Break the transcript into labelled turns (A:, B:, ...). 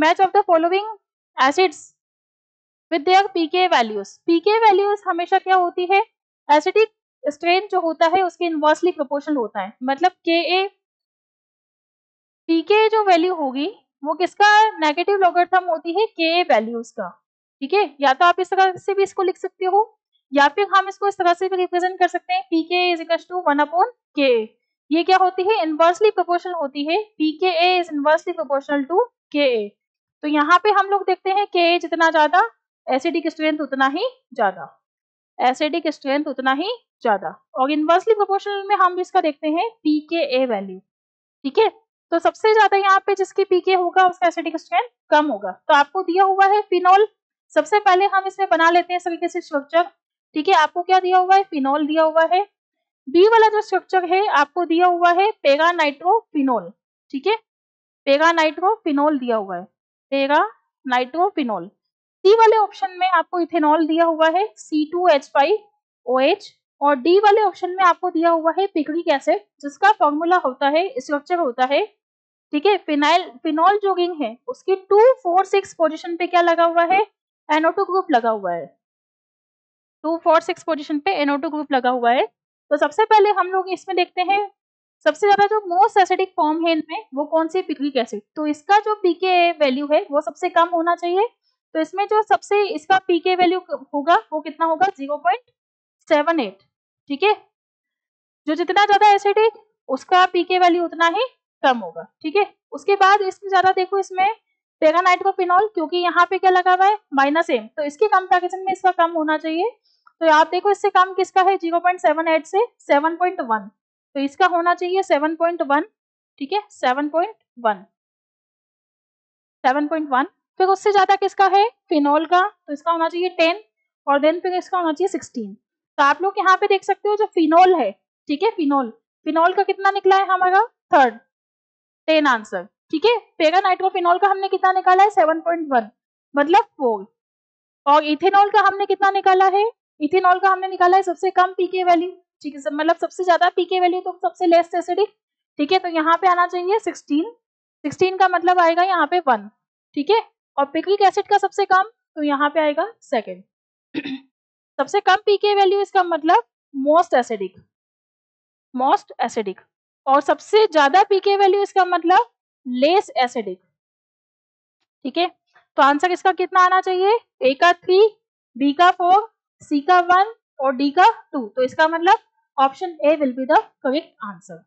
A: Match of the following acids with their pK values. PK values हमेशा क्या होती है, एसिडिक स्ट्रेन जो होता है उसके इनवर्सली प्रोपोर्शनल होता है। मतलब के पीके जो वैल्यू होगी वो किसका नेगेटिव लॉगरिथम होती है, के वैल्यूज का। ठीक है, या तो आप इस तरह से भी इसको लिख सकते हो या फिर हम इसको इस तरह से भी रिप्रेजेंट कर सकते हैं, पीके इज इक्वल टू 1/के। ये क्या होती है, इनवर्सली प्रोपोर्शनल होती है, पीके इज इनवर्सली प्रोपोर्शनल टू के। तो यहाँ पे हम लोग देखते हैं के जितना ज्यादा एसिडिक स्ट्रेंथ उतना ही ज्यादा, एसिडिक स्ट्रेंथ उतना ही ज्यादा। और इनवर्सली प्रोपोर्शनल में हम इसका देखते हैं पीके वैल्यू। ठीक है, तो सबसे ज्यादा यहाँ पे जिसकी पीके होगा उसका एसिडिक स्ट्रेंथ कम होगा। तो आपको दिया हुआ है फिनोल, सबसे पहले हम इसमें बना लेते हैं इस तरीके से स्ट्रक्चर। ठीक है, आपको क्या दिया हुआ है, फिनोल दिया हुआ है। बी वाला जो स्ट्रक्चर है आपको दिया हुआ है पेगा नाइट्रोफिनोल। ठीक है, पेगा नाइट्रोफिनोल दिया हुआ है, पेगा नाइट्रोफिनोल। सी वाले ऑप्शन में आपको इथेनॉल दिया हुआ है C2H5OH, और डी वाले ऑप्शन में आपको दिया हुआ है पिक्रिक एसिड, जिसका फॉर्मूला होता है, स्ट्रक्चर होता है। ठीक है, फिनॉल जो रिंग है उसकी 246 पोजीशन पे क्या लगा हुआ है, NO2 ग्रुप लगा हुआ है। 246 पोजीशन पे NO2 ग्रुप लगा हुआ है। तो सबसे पहले हम लोग इसमें देखते हैं सबसे ज्यादा जो मोस्ट एसिडिक फॉर्म है इनमें वो कौन सी, पिक्रिक एसिड। तो इसका जो पीके वैल्यू है वो सबसे कम होना चाहिए। तो इसमें जो सबसे इसका पीके वैल्यू होगा वो कितना होगा, 0.78। ठीक है, जो जितना ज्यादा एसिडिक उसका पीके वैल्यू उतना ही कम होगा। ठीक है, उसके बाद इसमें ज्यादा देखो, इसमें पेगा नाइट्रोफिनॉल क्योंकि यहाँ पे क्या लगा हुआ है -M, तो इसके कंपैरिजन में इसका कम होना चाहिए। तो आप देखो इससे कम किसका है, 0.78 से 7.1, तो इसका होना चाहिए 7.1। ठीक है, 7.1। फिर उससे ज्यादा किसका है, फिनॉल का, तो इसका होना चाहिए 10, और देन फिर इसका होना चाहिए 16। तो आप लोग यहाँ पे देख सकते हो जो फिनॉल है, ठीक है, फिनॉल का कितना निकला है हमारा, थर्ड, 10 आंसर। ठीक है, पेगा नाइट्रोफिनॉल का हमने कितना निकाला है, 7.1 मतलब 4। और इथेनॉल का हमने कितना निकाला है, इथेनॉल का हमने निकाला है सबसे कम पीके वैल्यू। ठीक है, मतलब सबसे ज्यादा पीके वैल्यू तो सबसे लेस एसिडिक। ठीक है, तो यहाँ पे आना चाहिए 16 का मतलब आएगा यहाँ पे 1। ठीक है, और पिक्रिक एसिड का सबसे कम, तो यहाँ पे आएगा सेकेंड। सबसे कम पीके वैल्यू इसका मतलब मोस्ट एसिडिक, और सबसे ज्यादा पीके वैल्यू इसका मतलब लेस एसिडिक। ठीक है, तो आंसर इसका कितना आना चाहिए, ए का 3, बी का 4, सी का 1 और डी का 2। तो इसका मतलब option A will be the correct answer.